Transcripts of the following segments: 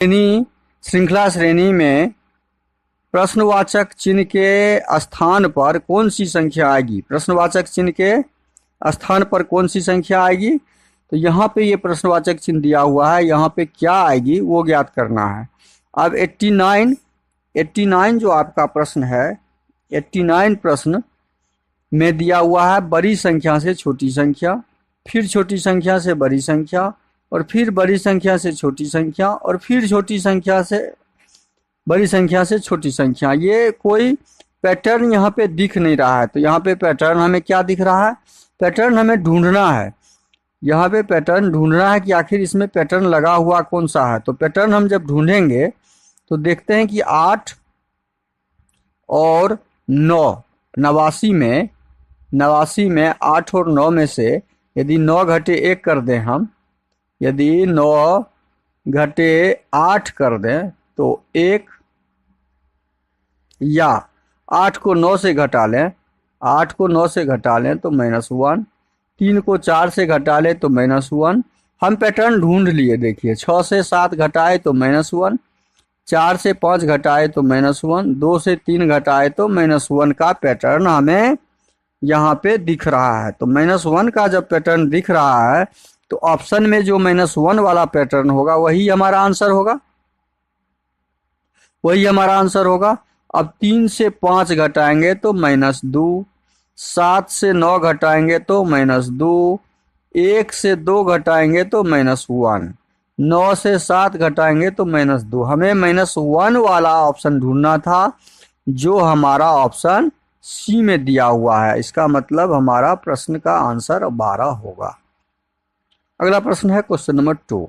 श्रृंखला श्रेणी में प्रश्नवाचक चिन्ह के स्थान पर कौन सी संख्या आएगी? प्रश्नवाचक चिन्ह के स्थान पर कौन सी संख्या आएगी? तो यहाँ पे ये प्रश्नवाचक चिन्ह दिया हुआ है, यहाँ पे क्या आएगी वो ज्ञात करना है। अब 89 जो आपका प्रश्न है, 89 प्रश्न में दिया हुआ है बड़ी संख्या से छोटी संख्या, फिर छोटी संख्या से बड़ी संख्या, और फिर बड़ी संख्या से छोटी संख्या, और फिर छोटी संख्या से बड़ी संख्या से छोटी संख्या। ये कोई पैटर्न यहाँ पे दिख नहीं रहा है। तो यहाँ पे पैटर्न हमें क्या दिख रहा है? पैटर्न हमें ढूंढना है। यहाँ पे पैटर्न ढूंढना है कि आखिर इसमें पैटर्न लगा हुआ कौन सा है। तो पैटर्न हम जब ढूंढेंगे तो देखते हैं कि 8 और 9, 89 में 8 और 9 में से यदि 9 घटे 1 कर दें हम, यदि 9 घटे 8 कर दें तो 1, या 8 को 9 से घटा लें, 8 को 9 से घटा लें तो -1, 3 को 4 से घटा लें तो -1। हम पैटर्न ढूंढ लिए। देखिए 6 से 7 घटाए तो -1, 4 से 5 घटाए तो -1, 2 से 3 घटाए तो -1 का पैटर्न हमें यहाँ पे दिख रहा है। तो -1 का जब पैटर्न दिख रहा है तो ऑप्शन में जो -1 वाला पैटर्न होगा वही हमारा आंसर होगा, वही हमारा आंसर होगा। अब 3 से 5 घटाएंगे तो -2, 7 से 9 घटाएंगे तो -2, 1 से 2 घटाएंगे तो -1, 9 से 7 घटाएंगे तो -2। हमें -1 वाला ऑप्शन ढूंढना था जो हमारा ऑप्शन सी में दिया हुआ है। इसका मतलब हमारा प्रश्न का आंसर 12 होगा। अगला प्रश्न है क्वेश्चन नंबर 2।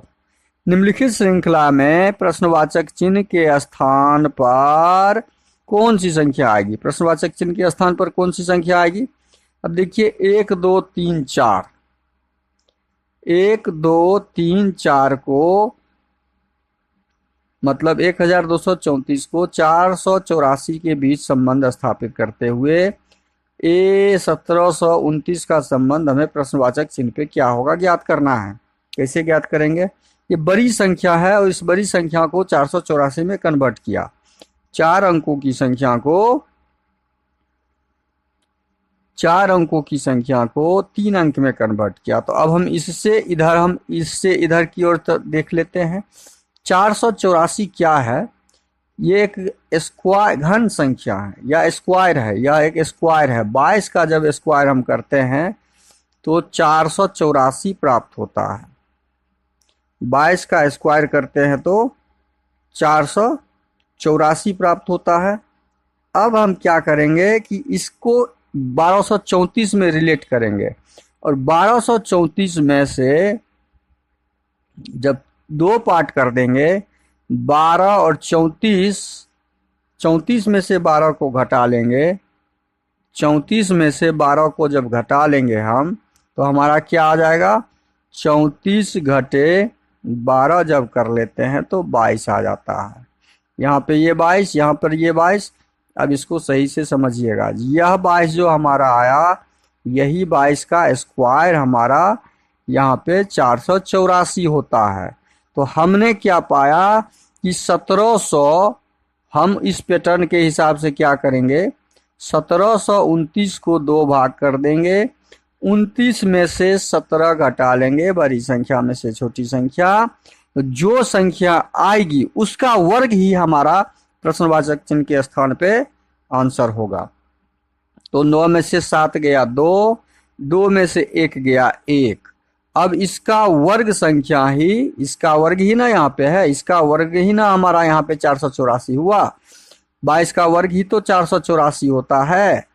निम्नलिखित श्रृंखला में प्रश्नवाचक चिन्ह के स्थान पर कौन सी संख्या आएगी? प्रश्नवाचक चिन्ह के स्थान पर कौन सी संख्या आएगी? अब देखिए 1 2 3 4, 1 2 3 4 को मतलब 1234 को 484 के बीच संबंध स्थापित करते हुए ए 1729 का संबंध हमें प्रश्नवाचक चिन्ह पे क्या होगा ज्ञात करना है। कैसे ज्ञात करेंगे? ये बड़ी संख्या है और इस बड़ी संख्या को 484 में कन्वर्ट किया। 4 अंकों की संख्या को 3 अंक में कन्वर्ट किया। तो अब हम इससे इधर की ओर देख लेते हैं। 484 क्या है? ये एक स्क्वायर घन संख्या है या स्क्वायर है, यह एक स्क्वायर है। 22 का जब स्क्वायर हम करते हैं तो 484 प्राप्त होता है। 22 का स्क्वायर करते हैं तो 484 प्राप्त होता है। अब हम क्या करेंगे कि इसको 1234 में रिलेट करेंगे, और 1234 में से जब 2 पार्ट कर देंगे, 12 और 34 में से 12 को घटा लेंगे, 34 में से 12 को जब घटा लेंगे हम तो हमारा क्या आ जाएगा? 34 घटे 12 जब कर लेते हैं तो 22 आ जाता है। यहाँ पे ये 22, यहाँ पर ये 22। अब इसको सही से समझिएगा। यह 22 जो हमारा आया, यही 22 का स्क्वायर हमारा यहाँ पे 484 होता है। तो हमने क्या पाया कि 1700, हम इस पैटर्न के हिसाब से क्या करेंगे? 1729 को 2 भाग कर देंगे, 29 में से 17 घटा लेंगे, बड़ी संख्या में से छोटी संख्या, तो जो संख्या आएगी उसका वर्ग ही हमारा प्रश्नवाचक चिन्ह के स्थान पे आंसर होगा। तो 9 में से 7 गया 2, 2 में से 1 गया 1। अब इसका वर्ग संख्या ही, इसका वर्ग ही ना यहाँ पे है, इसका वर्ग ही ना हमारा यहाँ पे 484 हुआ। 22 का वर्ग ही तो 484 होता है।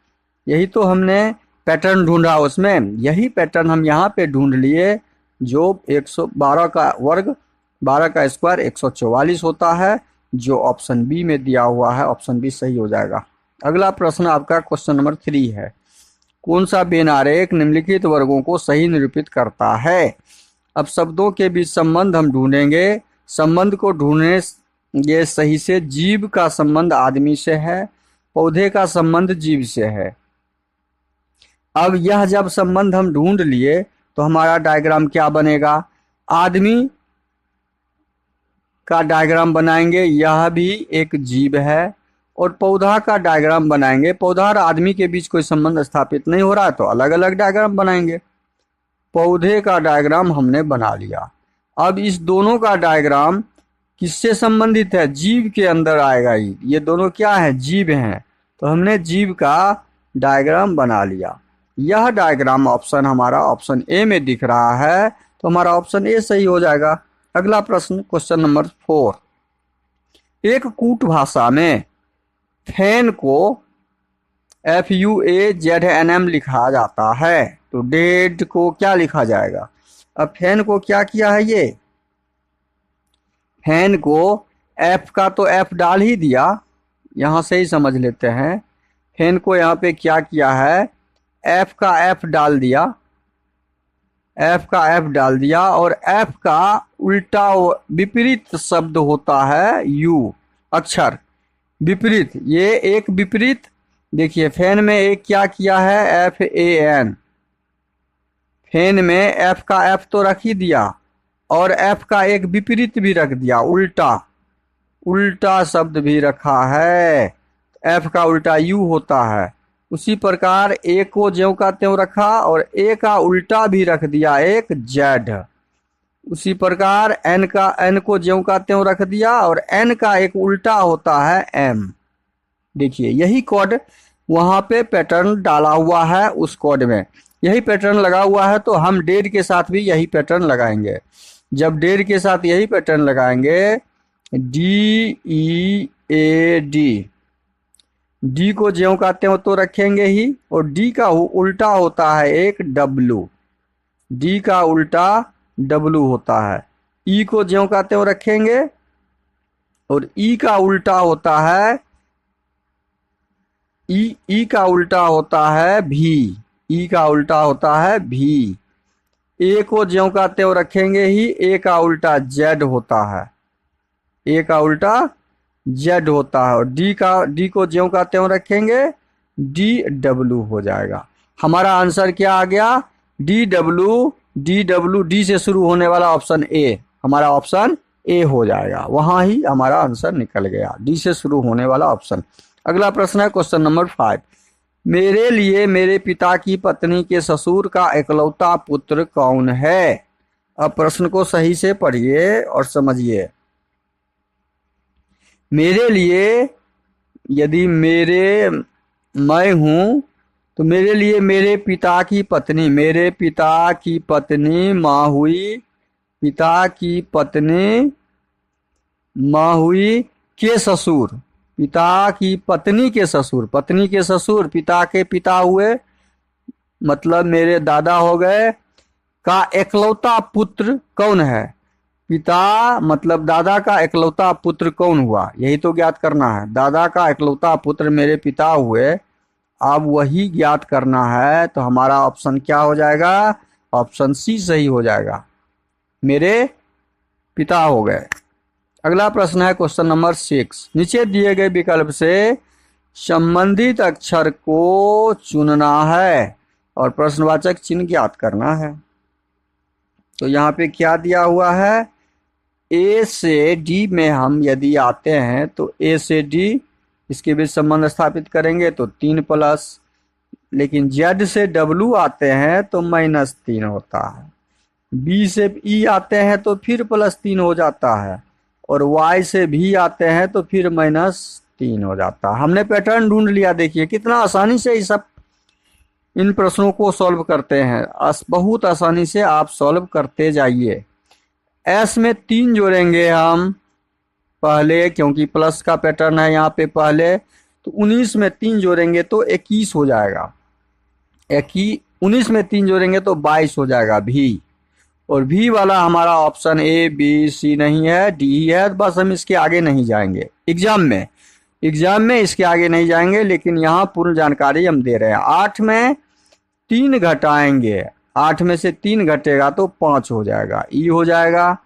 यही तो हमने पैटर्न ढूंढा उसमें, यही पैटर्न हम यहाँ पे ढूंढ लिए। जो 112 का वर्ग, 12 का स्क्वायर 144 होता है, जो ऑप्शन बी में दिया हुआ है। ऑप्शन बी सही हो जाएगा। अगला प्रश्न आपका क्वेश्चन नंबर 3 है। कौन सा बेनारेख निम्नलिखित वर्गों को सही निरूपित करता है? अब शब्दों के बीच संबंध हम ढूंढेंगे। संबंध को ढूंढने सही से। जीव का संबंध आदमी से है, पौधे का संबंध जीव से है। अब यह जब संबंध हम ढूंढ लिए तो हमारा डायग्राम क्या बनेगा? आदमी का डायग्राम बनाएंगे, यह भी एक जीव है। और पौधा का डायग्राम बनाएंगे, पौधा और आदमी के बीच कोई संबंध स्थापित नहीं हो रहा है तो अलग अलग डायग्राम बनाएंगे। पौधे का डायग्राम हमने बना लिया। अब इस दोनों का डायग्राम किससे संबंधित है? जीव के अंदर आएगा ही। ये दोनों क्या है? जीव हैं। तो हमने जीव का डायग्राम बना लिया। यह डायग्राम ऑप्शन हमारा ऑप्शन ए में दिख रहा है, तो हमारा ऑप्शन ए सही हो जाएगा। अगला प्रश्न, क्वेश्चन नंबर 4। एक कूट भाषा में फैन को FUAZNM लिखा जाता है, तो डेड को क्या लिखा जाएगा? अब फैन को क्या किया है? ये फैन को F का तो F डाल ही दिया, यहां से ही समझ लेते हैं। फैन को यहाँ पे क्या किया है? F का F डाल दिया, F का F डाल दिया, और F का उल्टा विपरीत शब्द होता है U, अक्षर विपरीत। ये एक विपरीत, देखिए फैन में एक क्या किया है? FAN। फैन में F का F तो रख ही दिया और F का एक विपरीत भी रख दिया, उल्टा, उल्टा शब्द भी रखा है। F का उल्टा U होता है। उसी प्रकार A को ज्यों का त्यों रखा और A का उल्टा भी रख दिया, एक Z। उसी प्रकार N को ज्यों का त्यों रख दिया और N का एक उल्टा होता है M। देखिए यही कोड वहां पे पैटर्न डाला हुआ है, उस कोड में यही पैटर्न लगा हुआ है, तो हम डेड के साथ भी यही पैटर्न लगाएंगे। जब डेड के साथ यही पैटर्न लगाएंगे, DEAD, D को ज्यों का त्यों तो रखेंगे ही, और D का उल्टा होता है एक W, D का उल्टा W होता है। E को ज्यों का त्यों रखेंगे और E का उल्टा होता है E का उल्टा होता है V, E का उल्टा होता है V। A को ज्यों का त्यों रखेंगे ही, A का उल्टा Z होता है, A का उल्टा Z होता है, और D को ज्यों का त्यों रखेंगे DW हो जाएगा। हमारा आंसर क्या आ गया? DW, D से शुरू होने वाला ऑप्शन A, हमारा ऑप्शन A हो जाएगा। वहां ही हमारा आंसर निकल गया, D से शुरू होने वाला ऑप्शन। अगला प्रश्न है क्वेश्चन नंबर 5। मेरे लिए मेरे पिता की पत्नी के ससुर का इकलौता पुत्र कौन है? अब प्रश्न को सही से पढ़िए और समझिए। मेरे लिए, यदि मैं हूं तो मेरे लिए मेरे पिता की पत्नी, मेरे पिता की पत्नी माँ हुई, पिता की पत्नी माँ हुई के ससुर, पिता की पत्नी के ससुर, पत्नी के ससुर पिता के पिता हुए, मतलब मेरे दादा हो गए, का इकलौता पुत्र कौन है? पिता मतलब दादा का इकलौता पुत्र कौन हुआ, यही तो ज्ञात करना है। दादा का इकलौता पुत्र मेरे पिता हुए, अब वही ज्ञात करना है। तो हमारा ऑप्शन क्या हो जाएगा? ऑप्शन सी सही हो जाएगा, मेरे पिता हो गए। अगला प्रश्न है क्वेश्चन नंबर 6। नीचे दिए गए विकल्प से संबंधित अक्षर को चुनना है और प्रश्नवाचक चिन्ह ज्ञात करना है। तो यहाँ पे क्या दिया हुआ है? A से D में हम यदि आते हैं तो A से D इसके बीच संबंध स्थापित करेंगे तो 3+, लेकिन Z से W आते हैं तो -3 होता है। B से E आते हैं तो फिर +3 हो जाता है, और Y से भी आते हैं तो फिर -3 हो जाता है। हमने पैटर्न ढूंढ लिया। देखिए कितना आसानी से इन प्रश्नों को सॉल्व करते हैं, बहुत आसानी से आप सॉल्व करते जाइए। S में 3 जोड़ेंगे हम पहले, क्योंकि प्लस का पैटर्न है यहाँ पे पहले, तो 19 में 3 जोड़ेंगे तो 21 हो जाएगा। 19 में 3 जोड़ेंगे तो 22 हो जाएगा V। और V वाला हमारा ऑप्शन A, B, C नहीं है, D ही है। बस हम इसके आगे नहीं जाएंगे एग्जाम में इसके आगे नहीं जाएंगे, लेकिन यहाँ पूर्ण जानकारी हम दे रहे हैं। 8 में 3 घटाएंगे, 8 में से 3 घटेगा तो 5 हो जाएगा, E हो जाएगा।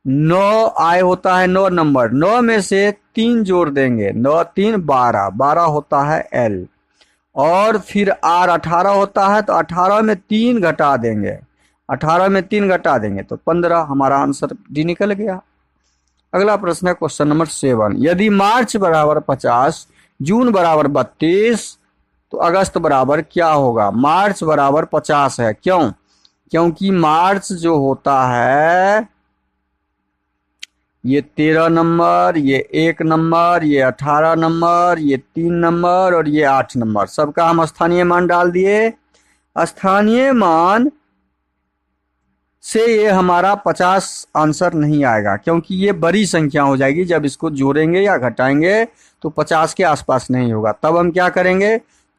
9 I होता है 9 नंबर, 9 में से 3 जोड़ देंगे, 9 3 12, 12 होता है L। और फिर R 18 होता है, तो 18 में 3 घटा देंगे, 18 में 3 घटा देंगे तो 15, हमारा आंसर डी निकल गया। अगला प्रश्न है क्वेश्चन नंबर 7। यदि मार्च बराबर 50, जून बराबर 32 तो अगस्त बराबर क्या होगा? मार्च बराबर 50 है, क्यों? क्योंकि मार्च जो होता है ये 13 नंबर, ये 1 नंबर, ये 18 नंबर, ये 3 नंबर और ये 8 नंबर, सबका हम स्थानीय मान डाल दिए। स्थानीय मान से ये हमारा 50 आंसर नहीं आएगा, क्योंकि ये बड़ी संख्या हो जाएगी। जब इसको जोड़ेंगे या घटाएंगे तो 50 के आसपास नहीं होगा। तब हम क्या करेंगे?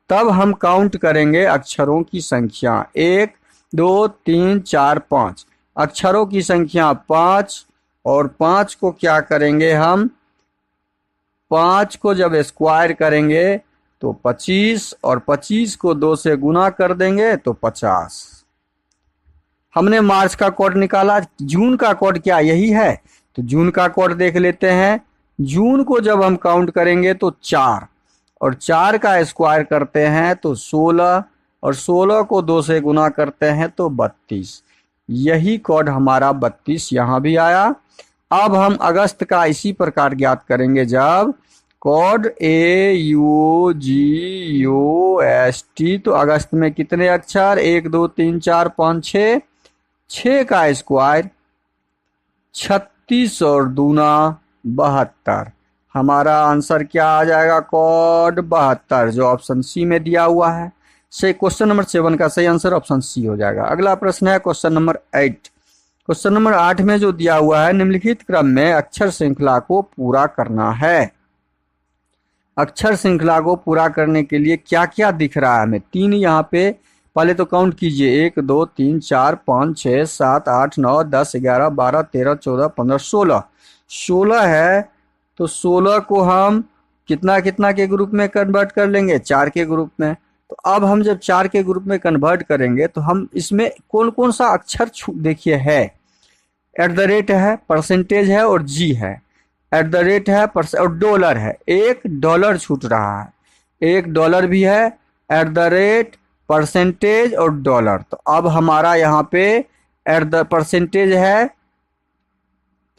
तब हम काउंट करेंगे अक्षरों की संख्या, 1 2 3 4 5, अक्षरों की संख्या 5, और 5 को क्या करेंगे हम? 5 को जब स्क्वायर करेंगे तो 25, और 25 को 2 से गुना कर देंगे तो 50। हमने मार्च का कोड निकाला, जून का कोड क्या यही है? तो जून का कोड देख लेते हैं। जून को जब हम काउंट करेंगे तो 4, और 4 का स्क्वायर करते हैं तो 16, और 16 को 2 से गुना करते हैं तो 32। यही कोड हमारा 32 यहाँ भी आया। अब हम अगस्त का इसी प्रकार ज्ञात करेंगे, जब कोड AUGUST, तो अगस्त में कितने अक्षर? 1 2 3 4 5 6, 6 का स्क्वायर 36 और दूना 72। हमारा आंसर क्या आ जाएगा? कोड 72, जो ऑप्शन सी में दिया हुआ है। से क्वेश्चन नंबर 7 का सही आंसर ऑप्शन सी हो जाएगा। अगला प्रश्न है क्वेश्चन नंबर 8। क्वेश्चन नंबर 8 में जो दिया हुआ है, निम्नलिखित क्रम में अक्षर श्रृंखला को पूरा करना है। अक्षर श्रृंखला को पूरा करने के लिए क्या क्या दिख रहा है हमें? 3 यहाँ पे, पहले तो काउंट कीजिए, 1 2 3 4 5 6 7 8 9 10 11 12 13 14 15 16, 16 है। तो 16 को हम कितना कितना के ग्रुप में कन्वर्ट कर लेंगे? 4 के ग्रुप में। तो अब हम जब 4 के ग्रुप में कन्वर्ट करेंगे तो हम इसमें कौन कौन सा अक्षर देखिए है, @ है, परसेंटेज है और जी है। @ है और डॉलर है, $1 छूट रहा है, $1 भी है, @ परसेंटेज और डॉलर। तो अब हमारा यहाँ पे परसेंटेज है,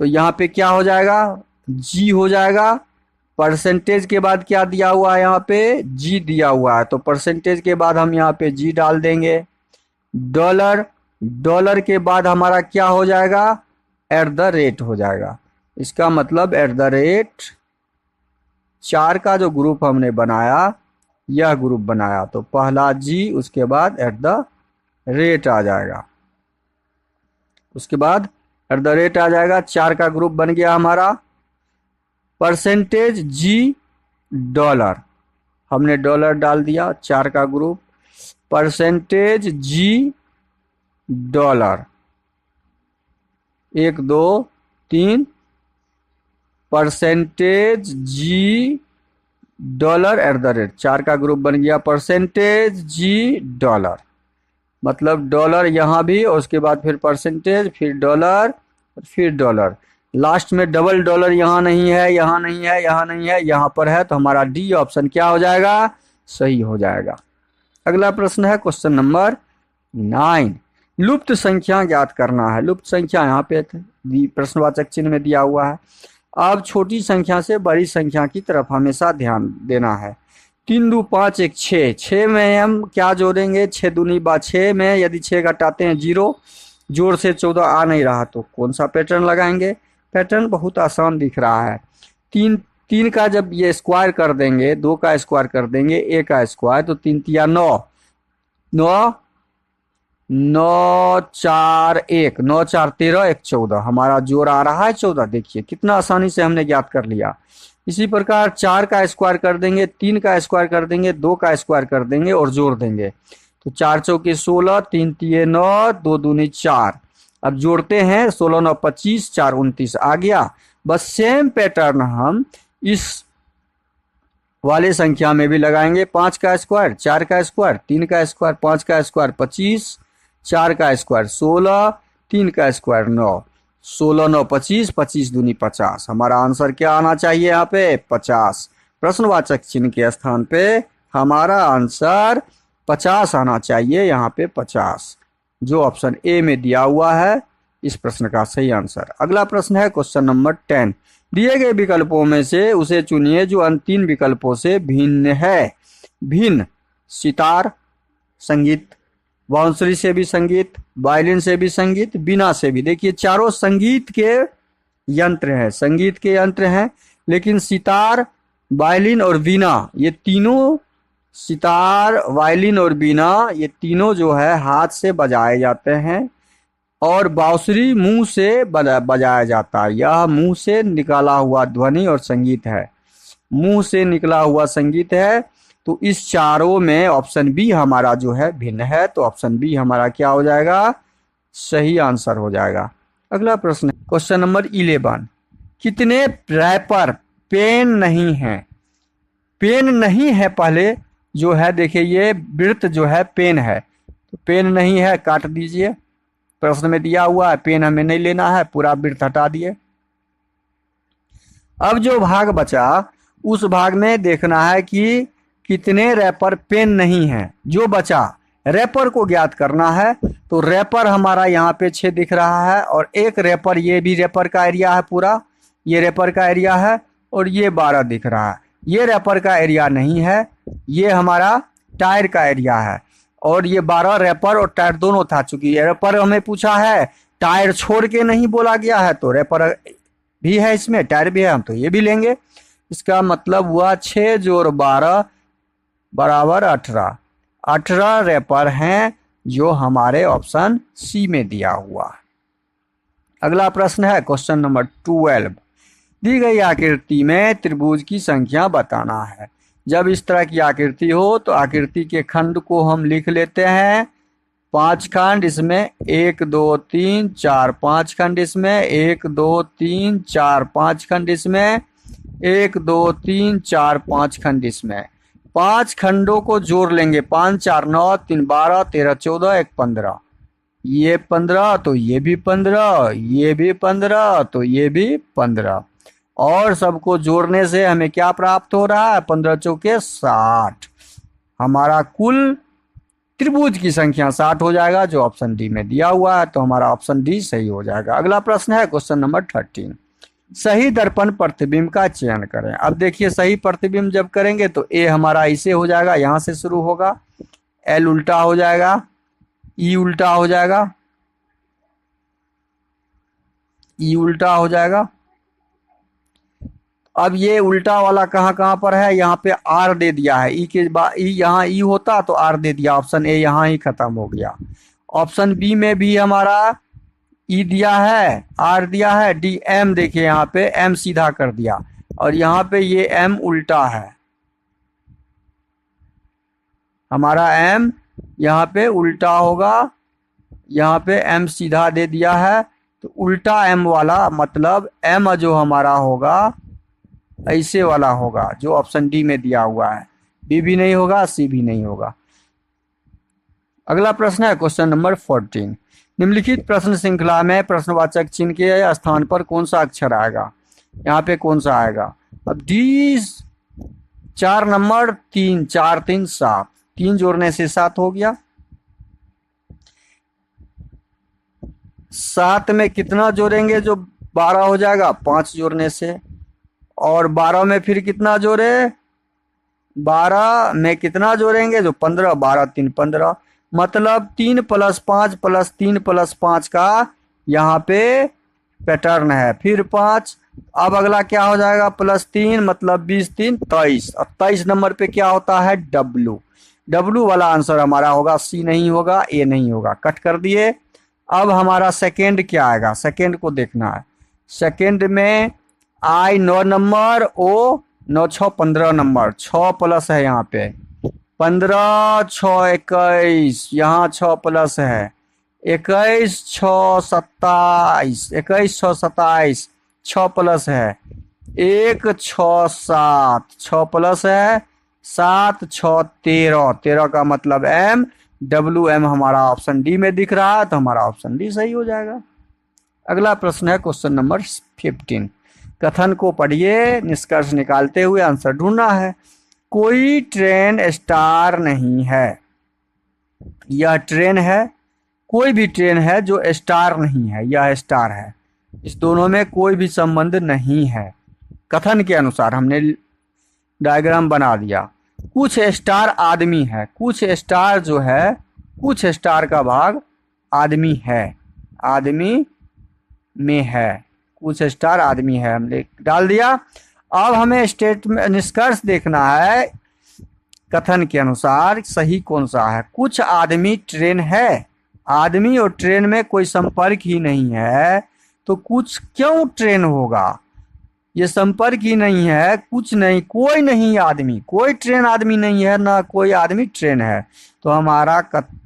तो यहाँ पे क्या हो जाएगा? जी हो जाएगा। परसेंटेज के बाद क्या दिया हुआ है? यहाँ पे जी दिया हुआ है, तो परसेंटेज के बाद हम यहाँ पे जी डाल देंगे। डॉलर, डॉलर के बाद हमारा क्या हो जाएगा? @ हो जाएगा। इसका मतलब @ 4 का जो ग्रुप हमने बनाया, यह ग्रुप बनाया, तो पहला जी, उसके बाद @ आ जाएगा, उसके बाद @ आ जाएगा। 4 का ग्रुप बन गया हमारा। परसेंटेज जी डॉलर, हमने डॉलर डाल दिया, 4 का ग्रुप, परसेंटेज जी डॉलर, 1 2 3, परसेंटेज जी डॉलर @ 4 का ग्रुप बन गया, परसेंटेज जी डॉलर, मतलब डॉलर यहाँ भी, और उसके बाद फिर परसेंटेज, फिर डॉलर, फिर डॉलर। लास्ट में डबल डॉलर यहाँ नहीं है, यहाँ नहीं है, यहाँ नहीं है, यहाँ पर है, तो हमारा डी ऑप्शन क्या हो जाएगा? सही हो जाएगा। अगला प्रश्न है क्वेश्चन नंबर 9। लुप्त संख्या ज्ञात करना है। लुप्त संख्या यहाँ पे प्रश्नवाचक चिन्ह में दिया हुआ है। अब छोटी संख्या से बड़ी संख्या की तरफ हमेशा ध्यान देना है। 3 2 5 1 6, 6 में हम क्या जोड़ेंगे? 6 दूनी 6 में यदि 6 घटाते हैं 0, जोड़ से 14 आ नहीं रहा, तो कौन सा पैटर्न लगाएंगे? पैटर्न बहुत आसान दिख रहा है। 3 का जब ये स्क्वायर कर देंगे, 2 का स्क्वायर कर देंगे, A का स्क्वायर, तो 3 तिया 9, 9 9 4 1, 9 4 13, 1 14, हमारा जोड़ आ रहा है 14। देखिए कितना आसानी से हमने ज्ञात कर लिया। इसी प्रकार 4 का स्क्वायर कर देंगे, 3 का स्क्वायर कर देंगे, 2 का स्क्वायर कर देंगे और जोड़ देंगे, तो 4 चौके 16, 3 तिये 9, 2 दूनी 4। अब जोड़ते हैं, 16 9 25, 4 29 आ गया। बस सेम पैटर्न हम इस वाले संख्या में भी लगाएंगे। 5 का स्क्वायर, 4 का स्क्वायर, 3 का स्क्वायर, 5 का स्क्वायर 25, 4 का स्क्वायर 16, 3 का स्क्वायर 9, 16 9 25, 25 दूनी 50। हमारा आंसर क्या आना चाहिए? यहाँ पे 50। प्रश्नवाचक चिन्ह के स्थान पे हमारा आंसर 50 आना चाहिए, यहाँ पे 50, जो ऑप्शन ए में दिया हुआ है इस प्रश्न का सही आंसर। अगला प्रश्न है क्वेश्चन नंबर 10। दिए गए विकल्पों में से उसे चुनिए जो अंतिम विकल्पों से भिन्न है। भिन्न: सितार संगीत, बांसुरी से भी संगीत, वायलिन से भी संगीत, बीना से भी। देखिए चारों संगीत के यंत्र हैं, संगीत के यंत्र हैं, लेकिन सितार, वायलिन और बीना ये तीनों, सितार, वायलिन और बीना ये तीनों जो है हाथ से बजाए जाते हैं, और बांसुरी मुंह से बजाया जाता है। यह मुंह से निकाला हुआ ध्वनि और संगीत है, मुंह से निकला हुआ संगीत है। तो इस चारों में ऑप्शन बी हमारा जो है भिन्न है, तो ऑप्शन बी हमारा क्या हो जाएगा, सही आंसर हो जाएगा। अगला प्रश्न क्वेश्चन नंबर 11। कितने रैपर पेन नहीं है? पेन नहीं है पहले जो है, देखिए ये वृत्त जो है पेन है, तो पेन नहीं है काट दीजिए, प्रश्न में दिया हुआ है, पेन हमें नहीं लेना है, पूरा वृत्त हटा दिए। अब जो भाग बचा उस भाग में देखना है कि कितने रैपर पेन नहीं है। जो बचा रैपर को ज्ञात करना है, तो रैपर हमारा यहाँ पे 6 दिख रहा है, और एक रैपर, ये भी रैपर का एरिया है पूरा, ये रैपर का एरिया है, और ये 12 दिख रहा है। ये रैपर का एरिया नहीं है, ये हमारा टायर का एरिया है, और ये 12 रैपर और टायर दोनों था। चूंकि रैपर हमें पूछा है, टायर छोड़ के नहीं बोला गया है, तो रैपर भी है इसमें, टायर भी है, हम तो ये भी लेंगे। इसका मतलब हुआ 6 जोड़ 12 बराबर 18। 18 रैपर हैं जो हमारे ऑप्शन सी में दिया हुआ। अगला प्रश्न है क्वेश्चन नंबर 12। दी गई आकृति में त्रिभुज की संख्या बताना है। जब इस तरह की आकृति हो तो आकृति के खंड को हम लिख लेते हैं 5 खंड, इसमें 1 2 3 4 5 खंड, इसमें 1 2 3 4 5 खंड, इसमें 1 2 3 4 5 खंड, इसमें 5 खंडों को जोड़ लेंगे। 5 4 9 3 12 13 14 1 15, ये 15 तो ये भी 15, ये भी 15 तो ये भी 15, और सबको जोड़ने से हमें क्या प्राप्त हो रहा है, 15 चौके 60। हमारा कुल त्रिभुज की संख्या 60 हो जाएगा, जो ऑप्शन डी में दिया हुआ है, तो हमारा ऑप्शन डी सही हो जाएगा। अगला प्रश्न है क्वेश्चन नंबर 13। सही दर्पण प्रतिबिंब का चयन करें। अब देखिए सही प्रतिबिंब जब करेंगे तो ए हमारा इसे हो जाएगा, यहां से शुरू होगा, एल उल्टा हो जाएगा, ई उल्टा हो जाएगा, ई उल्टा हो जाएगा। अब ये उल्टा वाला कहाँ कहाँ पर है, यहाँ पे आर दे दिया है, ई के बाद ई, यहाँ ई होता तो आर दे दिया, ऑप्शन ए यहाँ ही खत्म हो गया। ऑप्शन बी में भी हमारा ई दिया है, आर दिया है, डी एम, देखिए यहाँ पे एम सीधा कर दिया, और यहाँ पे ये एम उल्टा है, हमारा एम यहाँ पे उल्टा होगा, यहाँ पे एम सीधा दे दिया है, तो उल्टा एम वाला मतलब एम जो हमारा होगा ऐसे वाला होगा, जो ऑप्शन डी में दिया हुआ है। बी भी नहीं होगा, सी भी नहीं होगा। अगला प्रश्न है क्वेश्चन नंबर 14। निम्नलिखित प्रश्न श्रृंखला में प्रश्नवाचक चिन्ह के स्थान पर कौन सा अक्षर आएगा? यहाँ पे कौन सा आएगा? अब डी 4 नंबर 3 4 3 7, 3 जोड़ने से 7 हो गया। 7 में कितना जोड़ेंगे जो 12 हो जाएगा? 5 जोड़ने से। और 12 में फिर कितना जोड़े? 12 में कितना जोड़ेंगे जो 15, 12 3 15, मतलब 3 + 5 + 3 + 5 का यहाँ पे पैटर्न है। फिर 5, अब अगला क्या हो जाएगा? +3 मतलब 20 3 23, और 23 नंबर पे क्या होता है? डब्लू। डब्लू वाला आंसर हमारा होगा, सी नहीं होगा, ए नहीं होगा, कट कर दिए। अब हमारा सेकेंड क्या आएगा? सेकेंड को देखना है। सेकेंड में आई 9 नंबर, ओ 9 6 15 नंबर, 6 प्लस है यहाँ पे, 15 6 21, यहाँ 6 प्लस है, 21 6 27, 21 6 27, 6 प्लस है, 1 6 7, 6 प्लस है, 7 6 13, 13 का मतलब एम, डब्ल्यू एम हमारा ऑप्शन डी में दिख रहा है, तो हमारा ऑप्शन डी सही हो जाएगा। अगला प्रश्न है क्वेश्चन नंबर 15। कथन को पढ़िए, निष्कर्ष निकालते हुए आंसर ढूंढना है। कोई ट्रेन स्टार नहीं है, यह ट्रेन है। कोई भी ट्रेन है जो स्टार नहीं है, यह स्टार है। इस दोनों में कोई भी संबंध नहीं है। कथन के अनुसार हमने डायग्राम बना दिया। कुछ स्टार आदमी है, कुछ स्टार जो है, कुछ स्टार का भाग आदमी है, आदमी में है, कुछ स्टार आदमी है, हमने डाल दिया। अब हमें स्टेटमेंट निष्कर्ष देखना है कथन के अनुसार सही कौन सा है। कुछ आदमी ट्रेन है, आदमी और ट्रेन में कोई संपर्क ही नहीं है, तो कुछ क्यों ट्रेन होगा? ये संपर्क ही नहीं है, कुछ नहीं, कोई नहीं आदमी, कोई ट्रेन आदमी नहीं है, ना कोई आदमी ट्रेन है, तो हमारा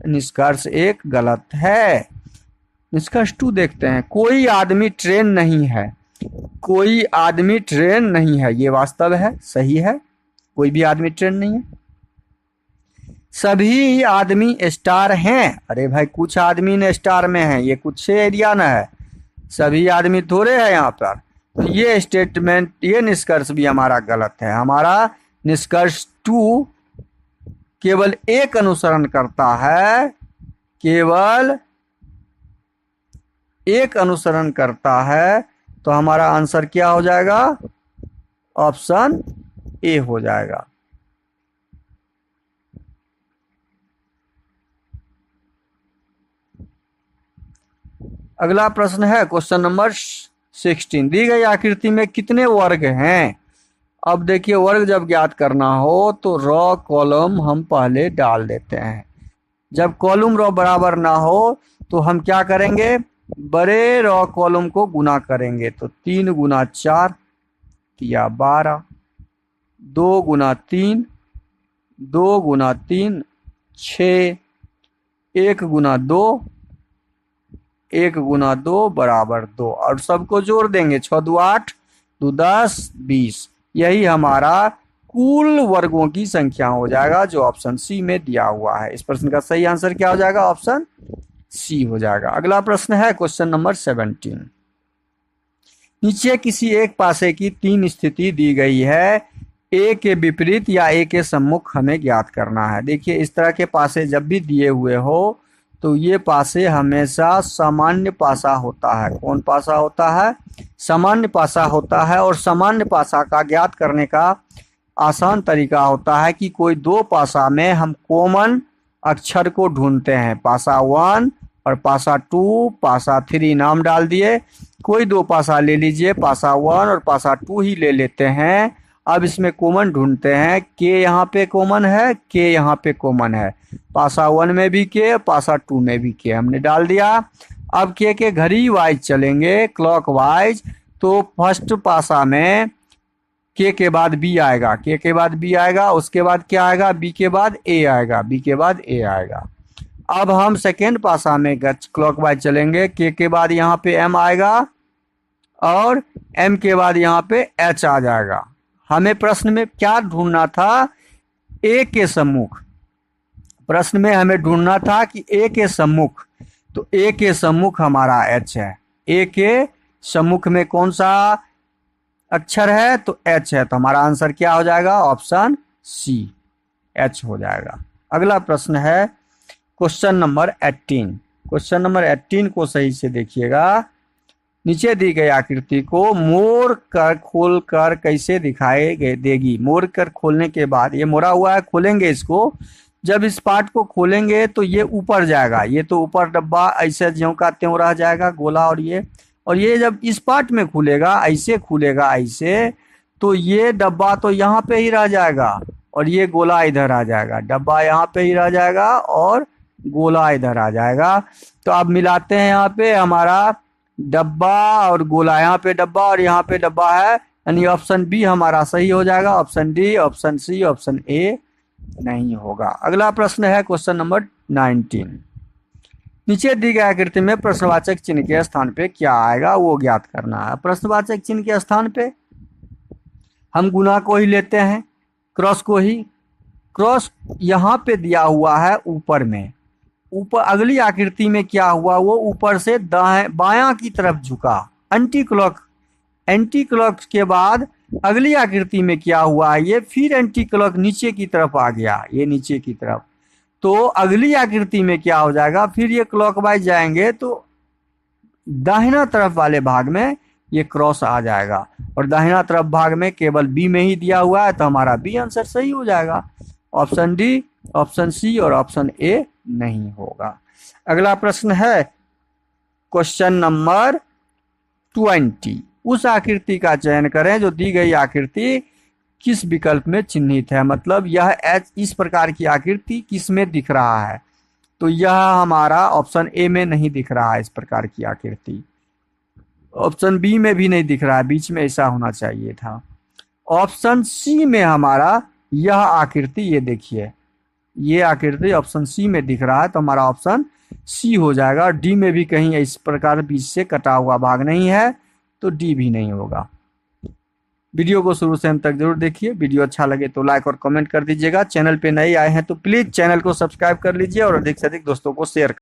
निष्कर्ष एक गलत है। निष्कर्ष 2 देखते हैं। कोई आदमी ट्रेन नहीं है, कोई आदमी ट्रेन नहीं है, ये वास्तव है, सही है, कोई भी आदमी ट्रेन नहीं है। सभी आदमी स्टार हैं, अरे भाई कुछ आदमी ने स्टार में है, ये कुछ से एरिया ना है, सभी आदमी थोड़े हैं यहाँ पर। तो ये स्टेटमेंट, ये निष्कर्ष भी हमारा गलत है। हमारा निष्कर्ष 2 केवल एक अनुसरण करता है, केवल एक अनुसरण करता है, तो हमारा आंसर क्या हो जाएगा? ऑप्शन ए हो जाएगा। अगला प्रश्न है क्वेश्चन नंबर 16। दी गई आकृति में कितने वर्ग हैं? अब देखिए, वर्ग जब ज्ञात करना हो तो रॉ कॉलम हम पहले डाल देते हैं। जब कॉलम रॉ बराबर ना हो तो हम क्या करेंगे? बड़े रॉ कॉलम को गुना करेंगे। तो 3 गुना 4 या 12, 2 गुना 3, 2 गुना 3 6, 1 गुना 2, 1 गुना 2 बराबर 2, और सबको जोड़ देंगे। 6 2 8, 2 10 20, यही हमारा कुल वर्गों की संख्या हो जाएगा, जो ऑप्शन सी में दिया हुआ है। इस प्रश्न का सही आंसर क्या हो जाएगा? ऑप्शन सी हो जाएगा। अगला प्रश्न है क्वेश्चन नंबर 17। नीचे किसी एक पासे की 3 स्थिति दी गई है, ए के विपरीत या ए के सम्मुख हमें ज्ञात करना है। देखिए, इस तरह के पासे जब भी दिए हुए हो तो ये पासे हमेशा सामान्य पासा होता है। कौन पासा होता है? सामान्य पासा होता है। और सामान्य पासा का ज्ञात करने का आसान तरीका होता है कि कोई 2 पासा में हम कॉमन अक्षर को ढूंढते हैं। पासा 1 और पासा 2, पासा 3 नाम डाल दिए। कोई 2 पासा ले लीजिए, पासा 1 और पासा 2 ही ले लेते हैं। अब इसमें कॉमन ढूंढते हैं। के यहाँ पे कॉमन है, के यहाँ पे कॉमन है, पासा 1 में भी के, पासा 2 में भी के, हमने डाल दिया। अब के घड़ी वाइज चलेंगे, क्लॉक वाइज। तो फर्स्ट पासा में के बाद बी आएगा, के बाद बी आएगा, उसके बाद क्या आएगा? बी के बाद ए आएगा, बी के बाद ए आएगा। अब हम सेकेंड पासा में क्लॉक वाइज चलेंगे। के बाद यहाँ पे एम आएगा और एम के बाद यहाँ पे एच आ जाएगा। हमें प्रश्न में क्या ढूंढना था? ए के सम्मुख। प्रश्न में हमें ढूंढना था कि ए के सम्मुख, तो ए के सम्मुख हमारा एच है। ए के सम्मुख में कौन सा अक्षर है? तो एच है। तो हमारा आंसर क्या हो जाएगा? ऑप्शन सी, एच हो जाएगा। अगला प्रश्न है क्वेश्चन नंबर 18। क्वेश्चन नंबर 18 को सही से देखिएगा। नीचे दी गई आकृति को मोड़ कर खोल कर कैसे दिखाई देगी? मोड़ कर खोलने के बाद, ये मोड़ा हुआ है, खोलेंगे इसको। जब इस पार्ट को खोलेंगे तो ये ऊपर जाएगा, ये तो ऊपर डब्बा ऐसे ज्यों का त्यों रह जाएगा, गोला। और ये जब इस पार्ट में खुलेगा, ऐसे खुलेगा ऐसे, तो ये डब्बा तो यहाँ पे ही रह जाएगा और ये गोला इधर आ जाएगा। डब्बा यहाँ पे ही रह जाएगा और गोला इधर आ जाएगा। तो अब मिलाते हैं, यहाँ पे हमारा डब्बा और गोला, यहाँ पे डब्बा और यहाँ पे डब्बा है, यानी ऑप्शन बी हमारा सही हो जाएगा। Option D, option C, option A नहीं होगा। अगला प्रश्न है क्वेश्चन नंबर 19। नीचे दी गई आकृति में प्रश्नवाचक चिन्ह के स्थान पे क्या आएगा वो ज्ञात करना है। प्रश्नवाचक चिन्ह के स्थान पे हम गुना को ही लेते हैं, क्रॉस को ही। क्रॉस यहाँ पे दिया हुआ है ऊपर में, ऊपर अगली आकृति में क्या हुआ? वो ऊपर से दाएं बायां की तरफ झुका, एंटी क्लॉक। एंटी क्लॉक के बाद अगली आकृति में क्या हुआ है? ये फिर एंटी क्लॉक नीचे की तरफ आ गया, ये नीचे की तरफ। तो अगली आकृति में क्या हो जाएगा, फिर ये क्लॉकवाइज जाएंगे तो दाहिना तरफ वाले भाग में ये क्रॉस आ जाएगा, और दाहिना तरफ भाग में केवल बी में ही दिया हुआ है, तो हमारा बी आंसर सही हो जाएगा। ऑप्शन डी, ऑप्शन सी और ऑप्शन ए नहीं होगा। अगला प्रश्न है क्वेश्चन नंबर 20। उस आकृति का चयन करें जो दी गई आकृति किस विकल्प में चिन्हित है, मतलब यह इस प्रकार की आकृति किस में दिख रहा है। तो यह हमारा ऑप्शन ए में नहीं दिख रहा है, इस प्रकार की आकृति। ऑप्शन बी में भी नहीं दिख रहा है, बीच में ऐसा होना चाहिए था। ऑप्शन सी में हमारा यह आकृति, ये देखिए ये आकृति ऑप्शन सी में दिख रहा है, तो हमारा ऑप्शन सी हो जाएगा। डी में भी कहीं इस प्रकार बीच से कटा हुआ भाग नहीं है, तो डी भी नहीं होगा। वीडियो को शुरू से अंत तक जरूर देखिए। वीडियो अच्छा लगे तो लाइक और कमेंट कर दीजिएगा। चैनल पे नए आए हैं तो प्लीज चैनल को सब्सक्राइब कर लीजिए और अधिक से अधिक दोस्तों को शेयर